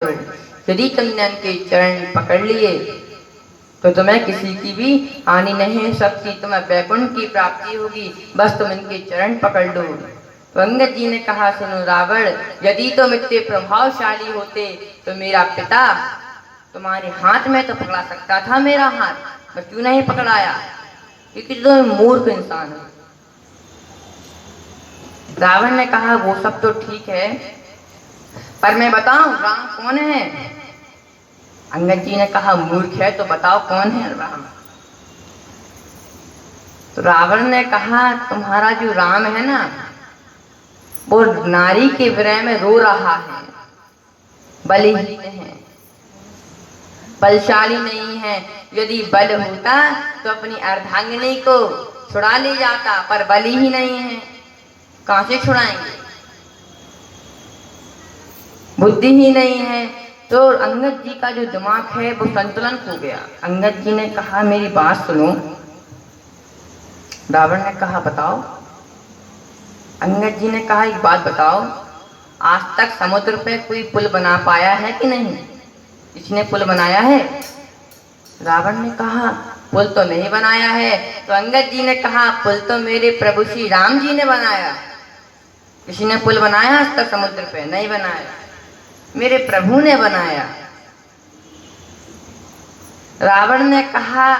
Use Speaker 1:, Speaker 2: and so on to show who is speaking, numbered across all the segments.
Speaker 1: यदि तुमने उनके चरण पकड़ लिए तो तुम्हें किसी की भी हानि नहीं हो सकती, तुम्हें वैकुंठ की प्राप्ति होगी, बस तुम इनके चरण पकड़ लो। तो अंगद जी ने कहा, सुनो रावण, यदि तुम इतने प्रभावशाली होते तो मेरा पिता तुम्हारे हाथ में तो पकड़ा सकता था मेरा हाथ, पर क्यों नहीं पकड़ाया? क्योंकि तुम मूर्ख इंसान हो। रावण ने कहा, वो सब तो ठीक है, पर मैं बताऊं राम कौन है? अंगद जी ने कहा, मूर्ख है तो बताओ कौन है राम? तो रावण ने कहा, तुम्हारा जो राम है ना, वो नारी के विरह में रो रहा है, बलहीन है, बलशाली नहीं है। यदि बल होता तो अपनी अर्धांगिनी को छुड़ा ले जाता, पर बल ही नहीं है, कहां से छुड़ाएंगे? बुद्धि ही नहीं है। तो अंगद जी का जो दिमाग है वो संतुलन खो गया। अंगद जी ने कहा, मेरी बात सुनो। रावण ने कहा, बताओ। अंगद जी ने कहा, एक बात बताओ, आज तक समुद्र पे कोई पुल बना पाया है कि नहीं? किसने पुल बनाया है? रावण ने कहा, पुल तो नहीं बनाया है। तो अंगद जी ने कहा, पुल तो मेरे प्रभु श्री राम जी ने बनाया। किसी ने पुल बनाया आज तक समुद्र पे? नहीं बनाया, मेरे प्रभु ने बनाया। रावण ने कहा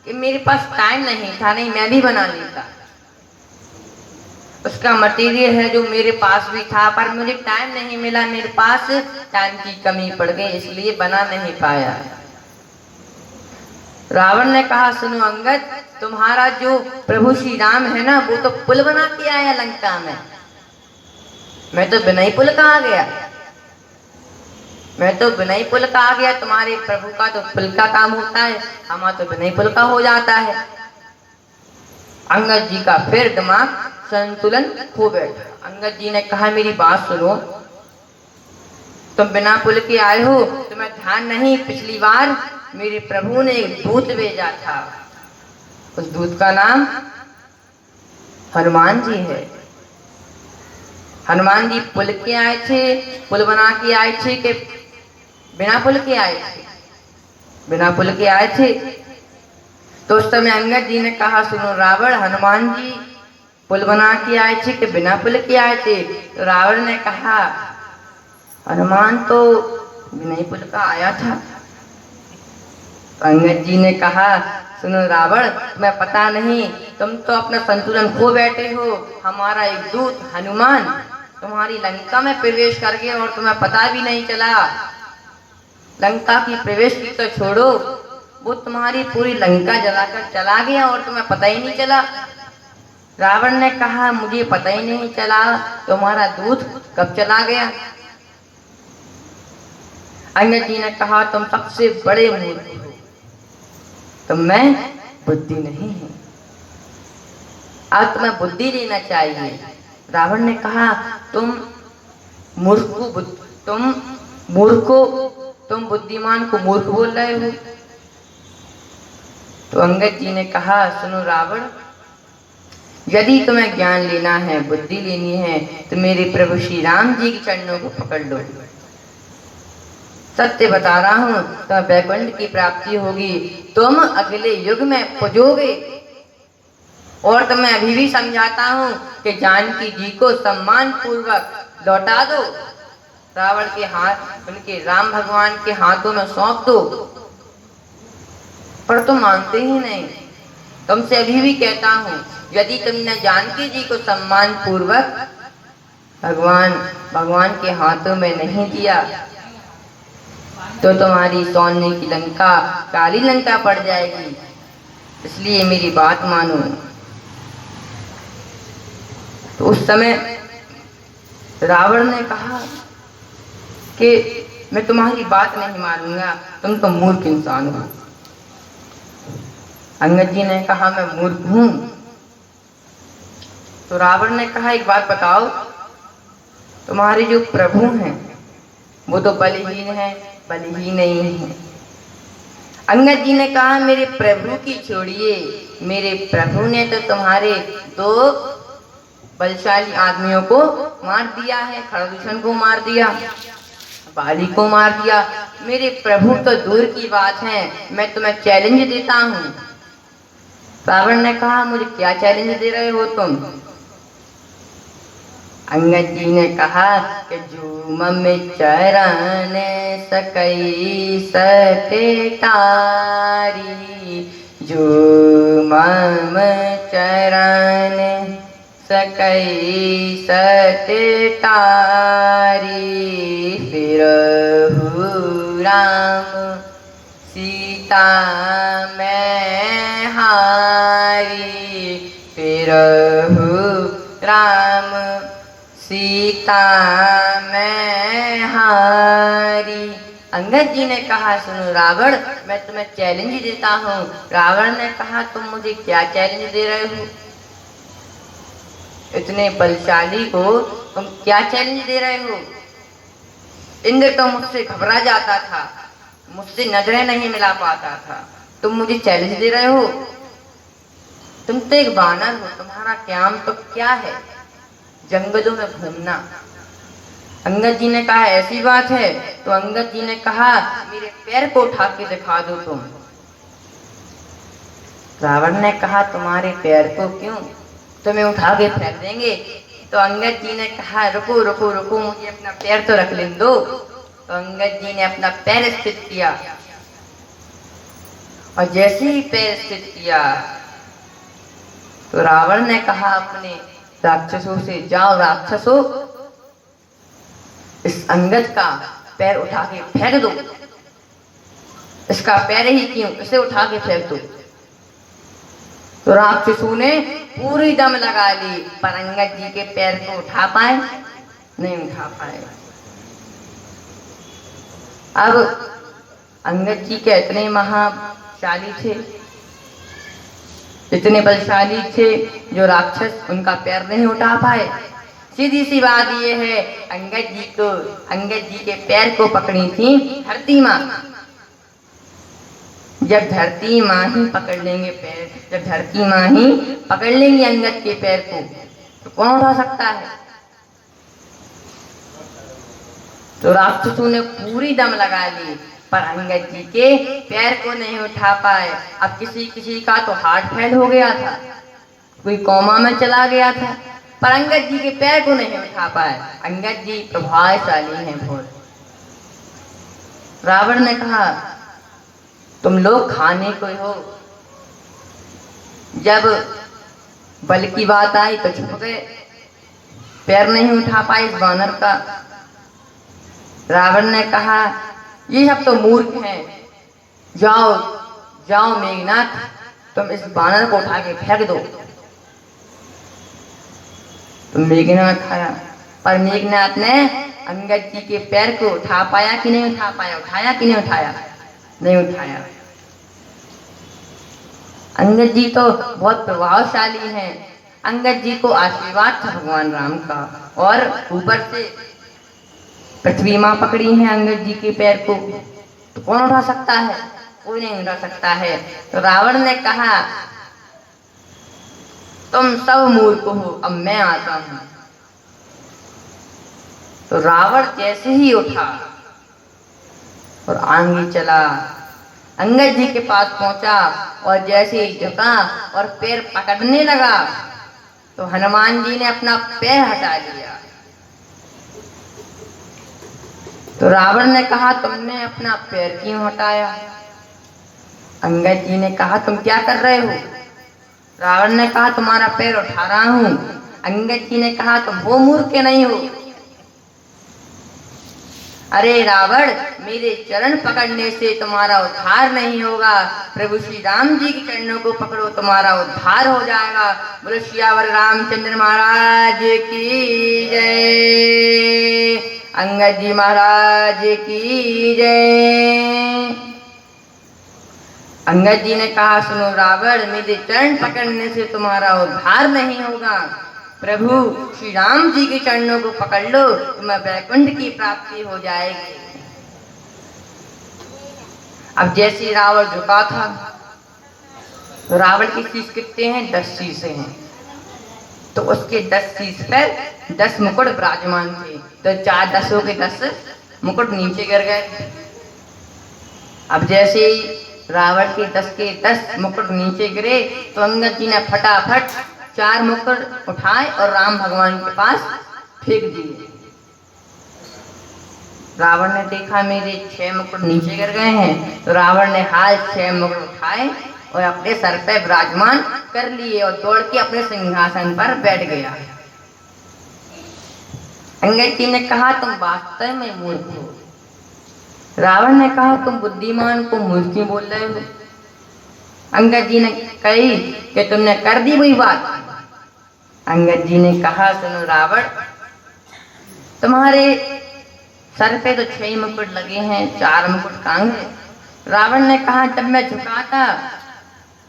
Speaker 1: कि मेरे पास टाइम नहीं था, नहीं मैं भी बना लेता। उसका मटेरियल है जो मेरे पास भी था, पर मुझे टाइम नहीं मिला, मेरे पास टाइम की कमी पड़ गई, इसलिए बना नहीं पाया। रावण ने कहा, सुनो अंगद, तुम्हारा जो प्रभु श्री राम है ना, वो तो पुल बना के आया लंका में, मैं तो बिना ही पुल का आ गया। मैं तो बिना ही पुल का आ गया। तुम्हारे प्रभु का तो पुल का काम होता है, हमारा तो बिना ही पुल का हो जाता है। अंगद जी का फिर दिमाग संतुलन खो बैठा। अंगद जी ने कहा, मेरी बात सुनो, तुम बिना पुल के आए हो, तुम्हें ध्यान नहीं, पिछली बार मेरे प्रभु ने एक दूत भेजा था, उस दूत का नाम हनुमान जी है। हनुमान जी पुल के आए थे, पुल बना के आए थे कि बिना पुल के आए थे? बिना पुल के आए थे। तो उस समय अंगद जी ने कहा, सुनो रावण, हनुमान जी पुल बना के आए थे कि बिना पुल के आए थे? तो रावण ने कहा, हनुमान तो बिना ही पुल का आया था। तो अंगद जी ने कहा, सुनो रावण, तुम्हें पता नहीं, तुम तो अपना संतुलन खो बैठे हो। हमारा एक दूत हनुमान तुम्हारी लंका में प्रवेश कर गया और तुम्हें पता भी नहीं चला। लंका की प्रवेश की तो छोड़ो, वो तुम्हारी पूरी लंका जलाकर चला गया और तुम्हें पता ही नहीं चला। रावण ने कहा, मुझे पता ही नहीं चला, तुम्हारा दूत कब चला गया? अंगद जी ने कहा, तुम सबसे बड़े मूर्ख हो, तुम में बुद्धि नहीं है, अब तुम्हें बुद्धि लेना चाहिए। रावण ने कहा, तुम बुद्धिमान को मूर्ख बोल रहे हो। तो अंगद जी ने कहा, सुनो रावण, यदि तुम्हें ज्ञान लेना है, बुद्धि लेनी है, तो मेरे प्रभु श्री राम जी के चरणों को पकड़ लो। सत्य बता रहा हूं, तुम्हें वैकुंठ की प्राप्ति होगी, तुम अगले युग में पूजोगे। और तो मैं अभी भी समझाता हूं कि जानकी जी को सम्मान पूर्वक लौटा दो, रावण के हाथ, उनके राम भगवान के हाथों में सौंप दो। पर तुम मानते ही नहीं। तुमसे अभी भी कहता हूं, यदि तुमने जानकी जी को सम्मान पूर्वक भगवान के हाथों में नहीं दिया तो तुम्हारी सोने की लंका काली लंका पड़ जाएगी, इसलिए मेरी बात मानो। तो उस समय रावण ने कहा कि मैं तुम्हारी बात नहीं मानूंगा, तुम तो मूर्ख इंसान हो। अंगद जी ने कहा, मैं मूर्ख हूं? तो रावण ने कहा, एक बात बताओ, तुम्हारे जो प्रभु हैं वो तो बलहीन है, बलहीन नहीं है। अंगद जी ने कहा, मेरे प्रभु की छोड़िए, मेरे प्रभु ने तो तुम्हारे दो बलशाली आदमियों को मार दिया है, खरदूषण को मार दिया। बाली को मार दिया। मेरे प्रभु तो दूर की बात है, मैं तुम्हें चैलेंज देता हूँ। रावण ने कहा, मुझे क्या चैलेंज दे रहे हो तुम? अंगद जी ने कहा कि झूम में चरण सकई सटे तारी, झूम में चरण सकई सटे तारी, फिरहु राम सीता मैं हारी, फिरहु राम सीता मैं हारी। अंगद जी ने कहा, सुनो रावण, मैं तुम्हें चैलेंज देता हूँ। रावण ने कहा, तुम मुझे क्या चैलेंज दे रहे हो? इतने बलशाली को तुम क्या चैलेंज दे रहे हो? इंद्र तो मुझसे घबरा जाता था, मुझसे नजरें नहीं मिला पाता था, तुम मुझे चैलेंज दे रहे हो? तुम तो एक बानर हो, तुम्हारा काम तो क्या है? जंगलों में घूमना। अंगद जी ने कहा, ऐसी बात है? तो अंगद जी ने कहा, मेरे पैर को उठा के दिखा दो तुम। रावण ने कहा, तुम्हारे पैर को क्यों? तुम्हें उठा के फेंक देंगे। तो अंगद जी ने कहा, रुको रुको रुको, मुझे अपना पैर तो रख लेने दो। तो अंगद जी ने अपना पैर स्थित किया, और जैसे ही पैर स्थित किया तो रावण ने कहा अपने राक्षसों से, जाओ राक्षसों, इस अंगद का पैर उठा के फेंक दो। इसका पैर ही क्यों, इसे उठा के फेंक दो। तो राक्षसों ने पूरी दम लगा ली, पर अंगद जी के पैर को उठा पाए? नहीं उठा पाए। अब अंगद जी के इतने महाशाली थे, इतने बलशाली थे, जो राक्षस उनका पैर नहीं उठा पाए। सीधी सी बात ये है, अंगद जी के पैर को पकड़ी थी धरती माँ। जब धरती माँ ही पकड़ लेंगे पैर, जब धरती माँ ही पकड़ लेंगे अंगद के पैर को, तो कौन उठा सकता है? तो राक्षसों ने पूरी दम लगा ली, पर अंगद जी के पैर को नहीं उठा पाए। अब किसी किसी का तो हार्ट फेल हो गया था, कोई कोमा में चला गया था, पर अंगद जी के पैर को नहीं उठा पाए। अंगद जी प्रभावशाली हैं बहुत। रावण ने कहा, तुम लोग खाने को हो, जब बल की बात आई तो छुप गए, पैर नहीं उठा पाए इस बानर का। रावण ने कहा, ये सब तो मूर्ख हैं, जाओ जाओ मेघनाथ, तुम इस बानर को उठा के फेंक दो। तो मेघनाथ आया, पर मेघनाथ ने अंगद जी के पैर को उठा पाया कि नहीं उठा पाया? उठाया कि नहीं उठाया? नहीं उठाया। अंगद जी तो बहुत प्रभावशाली हैं। अंगद जी को आशीर्वाद था भगवान राम का, और ऊपर से पृथ्वी माँ पकड़ी है अंगद जी के पैर को, तो कौन उठा सकता है? कोई नहीं उठा सकता है। तो रावण ने कहा, तुम सब मूर्ख हो, अब मैं आता हूं। तो रावण जैसे ही उठा और आगे चला, अंगद जी के पास पहुंचा, और जैसे ही झुका और पैर पकड़ने लगा, तो हनुमान जी ने अपना पैर हटा लिया। तो रावण ने कहा, तुमने अपना पैर क्यों हटाया? अंगद जी ने कहा, तुम क्या कर रहे हो? रावण ने कहा, तुम्हारा पैर उठा रहा हूं। अंगद जी ने कहा, तुम वो मूर्ख नहीं हो? अरे रावण, मेरे चरण पकड़ने से तुम्हारा उद्धार नहीं होगा, प्रभु श्री राम जी के चरणों को पकड़ो, तुम्हारा उद्धार हो जाएगा। बोलो सियावर रामचंद्र महाराज की जय, अंगद जी महाराज की जय। अंगद जी ने कहा, सुनो रावण, मेरे चरण पकड़ने से तुम्हारा उद्धार नहीं होगा, प्रभु श्री राम जी के चरणों को पकड़ लो, तुम्हें वैकुंठ की प्राप्ति हो जाएगी। अब जैसे रावण झुका था, तो रावण की शीश कितने हैं? 10 शीशे हैं। तो उसके 10 शीश पर 10 मुकुट विराजमान थे। तो 4 10 के 10 मुकुट नीचे गिर गए। अब जैसे रावण के 10 मुकुट नीचे गिरे तो अंगद जी ने फटाफट 4 मुकुट उठाए और राम भगवान के पास फेंक दिए। रावण ने देखा मेरे 6 मुकुट नीचे गिर गए हैं, तो रावण ने हाल 6 मुकुट उठाए और अपने सर पे विराजमान कर लिए और दौड़ के अपने सिंहासन पर बैठ गया। अंगद जी ने कहा तुम वास्तव में मूर्ख हो। रावण ने कहा तुम बुद्धिमान को मूर्ख क्यों बोल रहे हो। अंगद जी ने कही कि तुमने कर दी वही बात। अंगद जी ने कहा सुनो रावण, तुम्हारे सर पे तो 6 मुकुट लगे हैं, 4 मुकुट कहाँ गए। रावण ने कहा जब मैं झुका था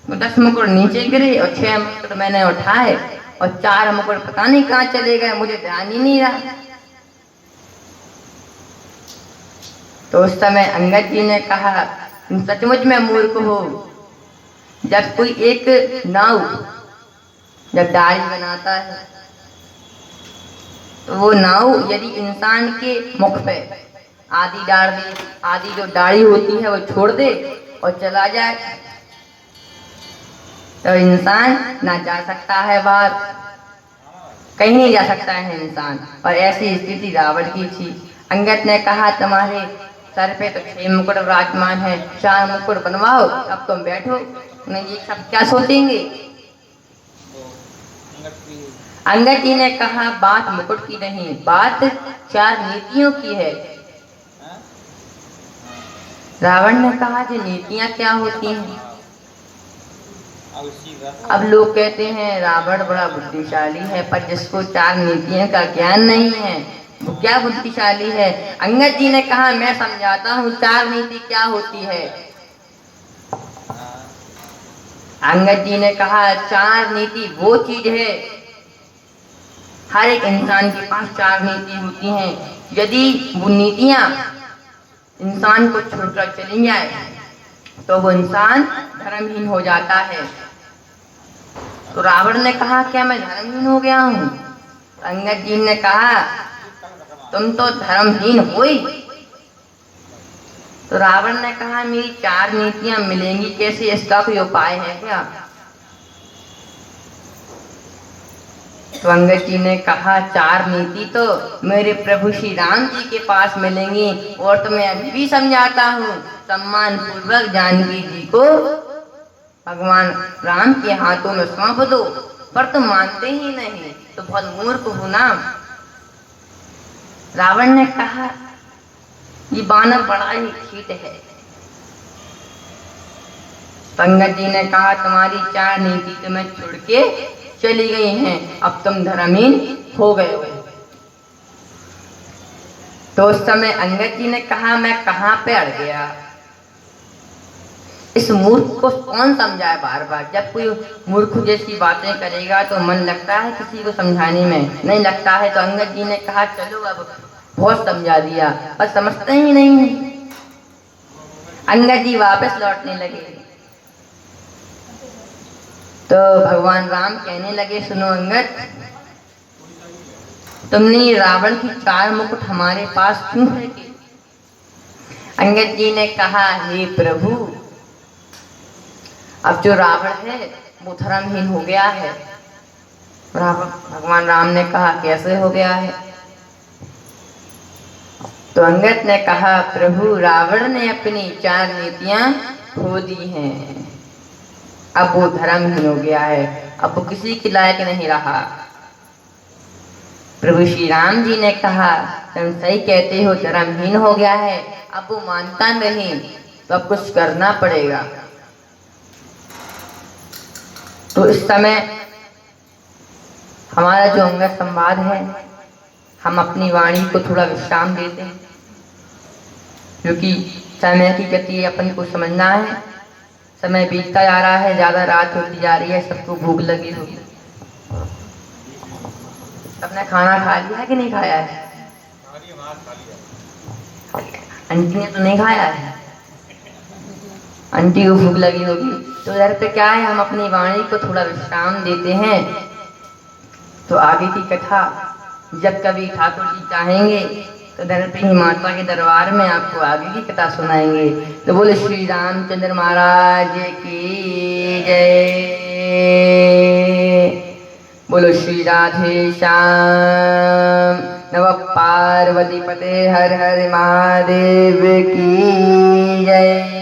Speaker 1: तो 10 मुकुट नीचे गिरे और 6 मुकुट मैंने उठाए और 4 मुकुट पता नहीं कहाँ चले गए, मुझे ध्यान ही नहीं रहा। तो उस समय अंगद जी ने कहा तुम सचमुच में मूर्ख हो। जब कोई एक नाव जब डाली बनाता है तो वो नाव यदि इंसान के मुख पे आधी डाल दे, आधी जो डाली होती है वो छोड़ दे और चला जाए तो इंसान ना जा सकता है बाहर, कहीं नहीं जा सकता है इंसान। और ऐसी स्थिति रावण की थी। अंगद ने कहा तुम्हारे सर पे तो 6 मुकुट विराजमान है, 4 मुकुट बनवाओ, अब तुम बैठो। नहीं ये सब क्या सोचेंगे। अंगद जी ने कहा बात मुकुट की नहीं, बात 4 नीतियों की है। रावण ने कहा कि नीतियां क्या होती हैं। अब लोग कहते हैं रावण बड़ा बुद्धिशाली है, पर जिसको 4 नीतियों का ज्ञान नहीं है वो क्या बुद्धिशाली है। अंगद जी ने कहा मैं समझाता हूँ 4 नीति क्या होती है। अंगद जी ने कहा 4 नीति वो चीज है, हर एक इंसान के पास 4 नीति होती हैं। यदि वो नीतियां इंसान को छोड़कर चली जाए तो वो इंसान धर्महीन हो जाता है। तो रावण ने कहा क्या मैं धर्महीन हो गया हूँ। अंगद जी ने कहा तुम तो धर्महीन हो ही। तो रावण ने कहा मेरी 4 नीतियां मिलेंगी कैसे, इसका कोई उपाय है क्या। तो अंगद जी ने कहा 4 नीति तो मेरे प्रभु श्री राम जी के पास मिलेंगी और तुम्हें अभी भी समझाता हूँ। सम्मान पूर्वक जानकी जी को भगवान राम के हाथों में सौंप दो, पर तुम मानते ही नहीं तो बहुत मूर्ख हो ना। रावण ने कहा ये बानर बड़ा ही ठीक है। अंगद जी ने कहा तुम्हारी 4 नीति तुम्हें छोड़ के चली गई हैं, अब तुम धर्महीन हो गए हो। तो उस समय अंगद जी ने कहा मैं कहाँ पे अड़ गया। इस मूर्ख को कौन समझाए बार बार। जब कोई मूर्ख जैसी बातें करेगा तो मन लगता है किसी को समझाने में, नहीं लगता है। तो अंगद जी ने कहा चलो अब बहुत समझा दिया, पर समझते ही नहीं है। अंगद जी वापस लौटने लगे तो भगवान राम कहने लगे सुनो अंगद, तुमने रावण की 4 मुकुट हमारे पास क्यों फेंके। अंगद जी ने कहा हे प्रभु, अब जो रावण है वो धर्महीन हो गया है। भगवान राम ने कहा कैसे हो गया है। तो अंगद ने कहा प्रभु रावण ने अपनी 4 नीतियां खो दी हैं, अब वो धर्महीन हो गया है, अब वो किसी के लायक नहीं रहा। प्रभु श्री राम जी ने कहा तुम सही कहते हो, धर्महीन हो गया है, अब वो मानता नहीं तो अब कुछ करना पड़ेगा। तो इस समय हमारा जो अंगद संवाद है हम अपनी वाणी को थोड़ा विश्राम देते हैं, क्योंकि समय की गति अपन को समझना है। समय बीतता जा रहा है, ज्यादा रात होती जा रही है, सबको भूख लगी होगी। सबने खाना खा लिया है कि नहीं खाया है। आंटी ने तो नहीं खाया है, आंटी को भूख लगी होगी। तो इधर पे क्या है, हम अपनी वाणी को थोड़ा विश्राम देते हैं। तो आगे की कथा जब कभी ठाकुर जी चाहेंगे तो धरती ही माता के दरबार में आपको आगे की कथा सुनाएंगे। तो बोले श्री रामचंद्र महाराज की जय। बोलो श्री राधे श्याम नव पार्वती पते हर हर महादेव की जय।